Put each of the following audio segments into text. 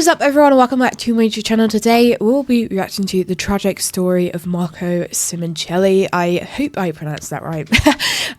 What is up, everyone, and welcome back to my YouTube channel. Today we'll be reacting to the tragic story of Marco Simoncelli. I hope I pronounced that right.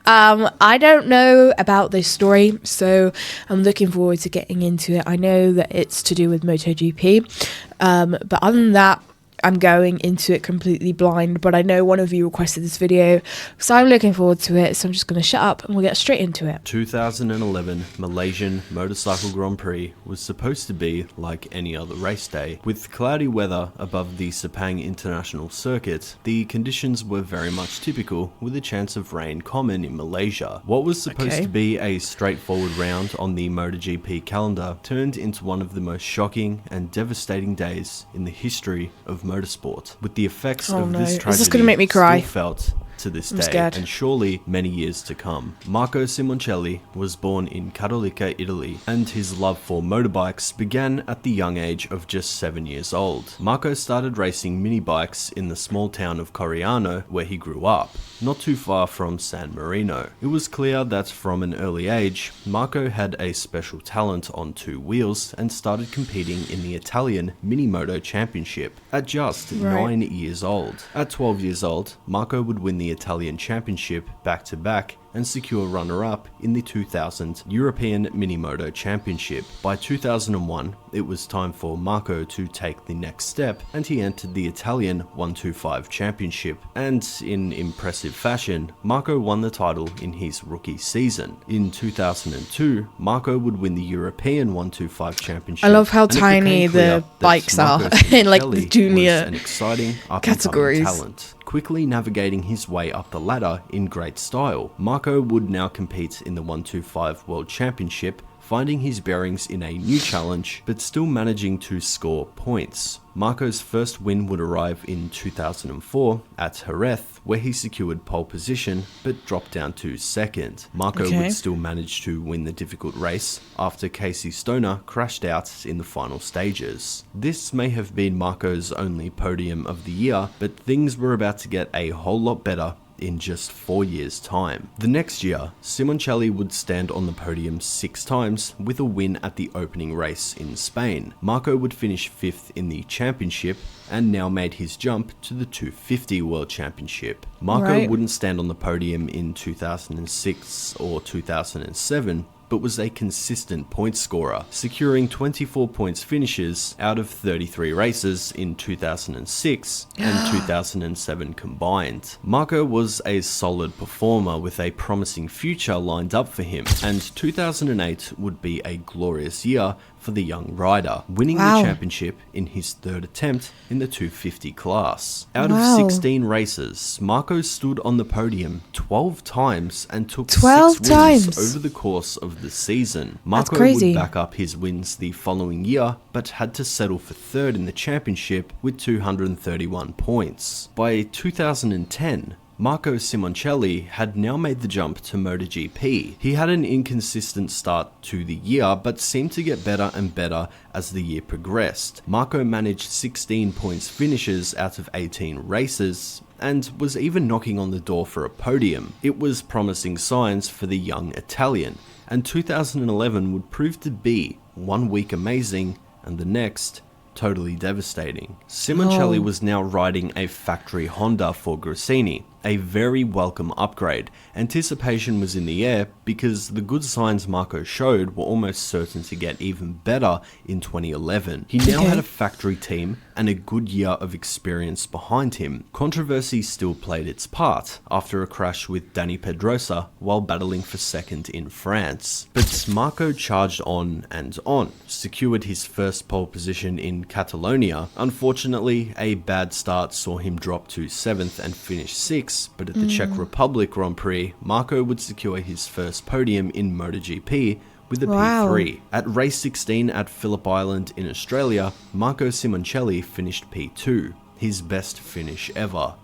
I don't know about this story, so I'm looking forward to getting into it. I know that it's to do with MotoGP, but other than that, I'm going into it completely blind, but I know one of you requested this video, so I'm looking forward to it, so I'm just going to shut up and we'll get straight into it. 2011 Malaysian Motorcycle Grand Prix was supposed to be like any other race day. With cloudy weather above the Sepang International Circuit, the conditions were very much typical, with a chance of rain common in Malaysia. What was supposed to be a straightforward round on the MotoGP calendar turned into one of the most shocking and devastating days in the history of motorsport, with the effects of this tragedy gonna make me cry. still felt to this day, scared. and surely many years to come. Marco Simoncelli was born in Cattolica, Italy, and his love for motorbikes began at the young age of just 7 years old. Marco started racing mini bikes in the small town of Coriano, where he grew up, not too far from San Marino. It was clear that from an early age, Marco had a special talent on two wheels and started competing in the Italian Minimoto Championship at just 9 years old. At 12 years old, Marco would win the Italian Championship back-to-back and secure runner-up in the 2000 European Minimoto Championship. By 2001, it was time for Marco to take the next step, and he entered the Italian 125 Championship, and in impressive fashion, Marco won the title in his rookie season. In 2002, Marco would win the European 125 Championship. I love how tiny the bikes are in like the junior an exciting categories. Talent. Quickly navigating his way up the ladder in great style, Marco would now compete in the 125 World Championship, finding his bearings in a new challenge, but still managing to score points. Marco's first win would arrive in 2004 at Jerez, where he secured pole position, but dropped down to second. Marco would still manage to win the difficult race after Casey Stoner crashed out in the final stages. This may have been Marco's only podium of the year, but things were about to get a whole lot better in just 4 years' time. The next year, Simoncelli would stand on the podium 6 times with a win at the opening race in Spain. Marco would finish 5th in the championship and now made his jump to the 250 World Championship. Marco wouldn't stand on the podium in 2006 or 2007, but was a consistent point scorer, securing 24 points finishes out of 33 races in 2006 and 2007 combined. Marco was a solid performer with a promising future lined up for him, and 2008 would be a glorious year for the young rider, winning the championship in his 3rd attempt in the 250 class. Out of 16 races, Marco stood on the podium 12 times and took 6 wins over the course of the season. Marco would back up his wins the following year, but had to settle for 3rd in the championship with 231 points. By 2010, Marco Simoncelli had now made the jump to MotoGP. He had an inconsistent start to the year, but seemed to get better and better as the year progressed. Marco managed 16 points finishes out of 18 races, and was even knocking on the door for a podium. It was promising signs for the young Italian, and 2011 would prove to be 1 week amazing, and the next totally devastating. Simoncelli was now riding a factory Honda for Gresini, a very welcome upgrade. Anticipation was in the air because the good signs Marco showed were almost certain to get even better in 2011. He now had a factory team and a good year of experience behind him. Controversy still played its part after a crash with Dani Pedrosa while battling for 2nd in France. But Marco charged on and on, secured his first pole position in Catalonia. Unfortunately, a bad start saw him drop to 7th and finish 6th, but at the Czech Republic Grand Prix, Marco would secure his first podium in MotoGP with a P3. At race 16 at Phillip Island in Australia, Marco Simoncelli finished P2, his best finish ever.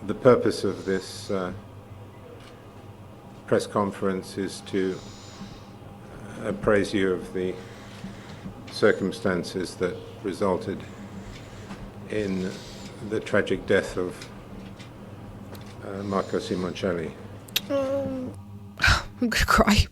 The purpose of this press conference is to appraise you of the circumstances that resulted in the tragic death of Marco Simoncelli. I'm gonna cry.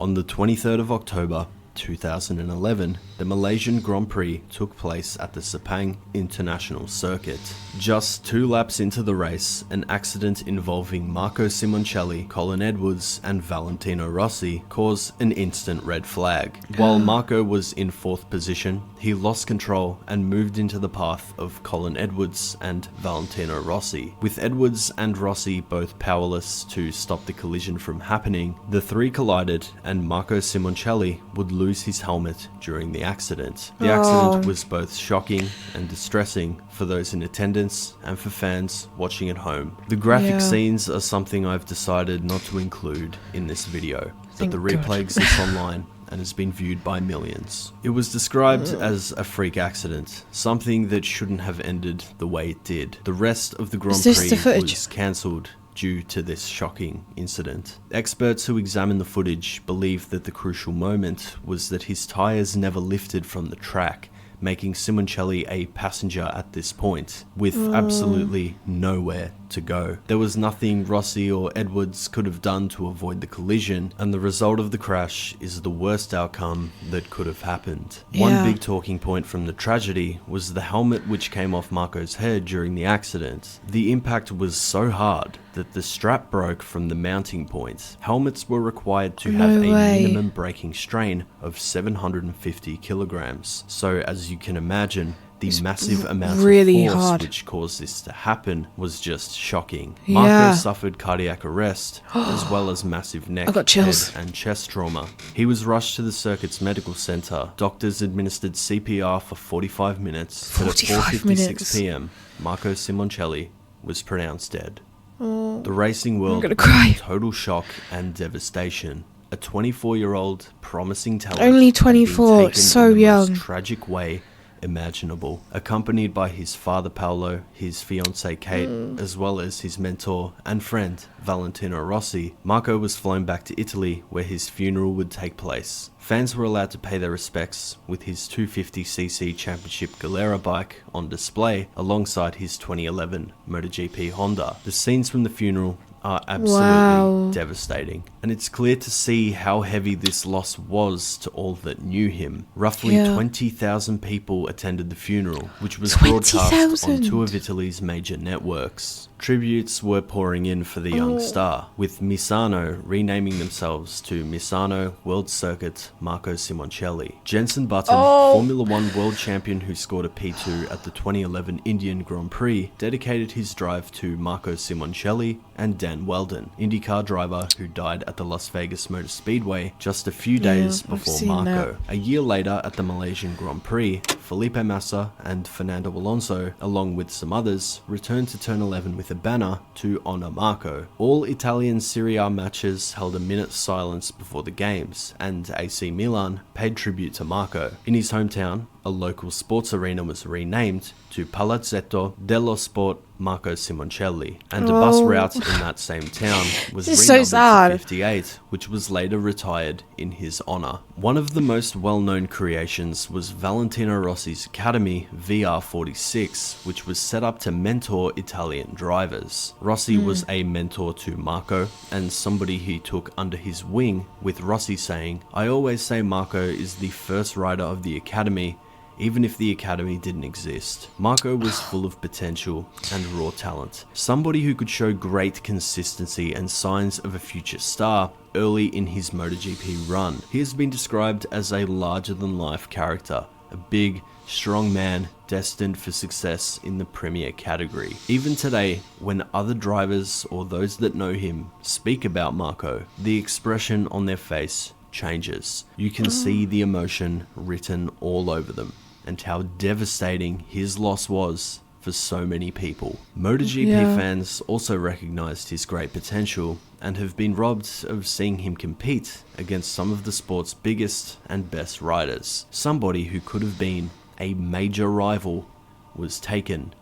On the 23rd of October 2011, the Malaysian Grand Prix took place at the Sepang International Circuit. Just 2 laps into the race, an accident involving Marco Simoncelli, Colin Edwards, and Valentino Rossi caused an instant red flag. While Marco was in 4th position, he lost control and moved into the path of Colin Edwards and Valentino Rossi. With Edwards and Rossi both powerless to stop the collision from happening, the 3 collided and Marco Simoncelli would lose his helmet during the accident. The accident was both shocking and distressing for those in attendance and for fans watching at home. The graphic scenes are something I've decided not to include in this video, but the replay exists online and has been viewed by millions. It was described as a freak accident, something that shouldn't have ended the way it did. The rest of the Grand Prix was cancelled due to this shocking incident. Experts who examined the footage believe that the crucial moment was that his tyres never lifted from the track, making Simoncelli a passenger at this point, with absolutely nowhere to go. There was nothing Rossi or Edwards could have done to avoid the collision, and the result of the crash is the worst outcome that could have happened. One big talking point from the tragedy was the helmet which came off Marco's head during the accident. The impact was so hard that the strap broke from the mounting point. Helmets were required to have a minimum braking strain of 750 kilograms. So as you can imagine, the massive amount of force which caused this to happen was just shocking. Marco suffered cardiac arrest as well as massive neck, head and chest trauma. He was rushed to the circuit's medical center. Doctors administered CPR for 45 minutes, but at 4:56 p.m, Marco Simoncelli was pronounced dead. The racing world was in total shock and devastation. A 24-year-old promising talent, only 24, so young, most tragic way imaginable. Accompanied by his father Paolo, his fiancée Kate, as well as his mentor and friend Valentino Rossi, Marco was flown back to Italy where his funeral would take place. Fans were allowed to pay their respects with his 250cc Championship Galera bike on display alongside his 2011 MotoGP Honda. The scenes from the funeral are absolutely devastating, and it's clear to see how heavy this loss was to all that knew him. Roughly 20,000 people attended the funeral, which was broadcast on 2 of Italy's major networks. Tributes were pouring in for the young star, with Misano renaming themselves to Misano World Circuit Marco Simoncelli. Jenson Button, Formula 1 world champion who scored a P2 at the 2011 Indian Grand Prix, dedicated his drive to Marco Simoncelli, and Dan Weldon, IndyCar driver who died at the Las Vegas Motor Speedway just a few days before Marco. A year later at the Malaysian Grand Prix, Felipe Massa and Fernando Alonso, along with some others, returned to Turn 11 with a banner to honour Marco. All Italian Serie A matches held a minute's silence before the games, and AC Milan paid tribute to Marco. In his hometown, a local sports arena was renamed to Palazzetto dello Sport Marco Simoncelli, and a bus route in that same town was renumbered to 58, which was later retired in his honour. One of the most well-known creations was Valentino Rossi's academy VR46, which was set up to mentor Italian drivers. Rossi was a mentor to Marco, and somebody he took under his wing, with Rossi saying, "I always say Marco is the first rider of the academy, even if the academy didn't exist." Marco was full of potential and raw talent, somebody who could show great consistency and signs of a future star early in his MotoGP run. He has been described as a larger-than-life character, a big, strong man destined for success in the premier category. Even today, when other drivers or those that know him speak about Marco, the expression on their face changes. You can see the emotion written all over them, and how devastating his loss was for so many people. MotoGP fans also recognized his great potential and have been robbed of seeing him compete against some of the sport's biggest and best riders. Somebody who could have been a major rival was taken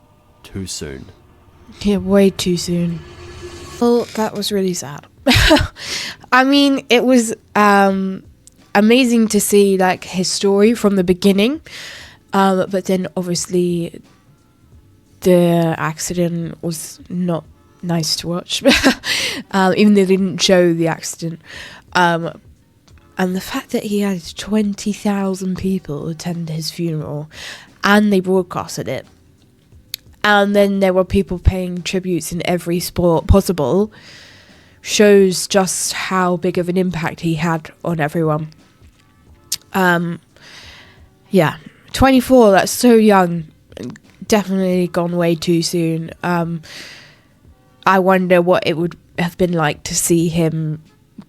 too soon. Yeah, way too soon. Well, that was really sad. I mean, it was amazing to see like his story from the beginning, but then obviously the accident was not nice to watch. Even though they didn't show the accident. And the fact that he had 20,000 people attend his funeral and they broadcasted it. And then there were people paying tributes in every sport possible shows just how big of an impact he had on everyone. Yeah, 24, that's so young. Definitely gone way too soon. I wonder what it would have been like to see him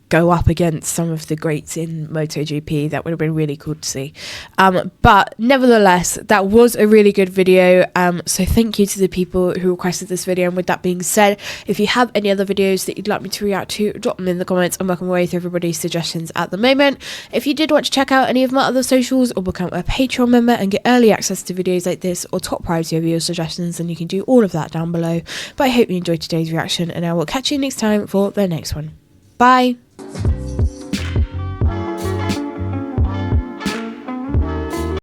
go up against some of the greats in MotoGP. That would have been really cool to see. But nevertheless, that was a really good video. So thank you to the people who requested this video. And with that being said, if you have any other videos that you'd like me to react to, drop them in the comments. I'm working my way through everybody's suggestions at the moment. If you did want to check out any of my other socials or become a Patreon member and get early access to videos like this or top priority over your suggestions, then you can do all of that down below. But I hope you enjoyed today's reaction, and I will catch you next time for the next one. Bye!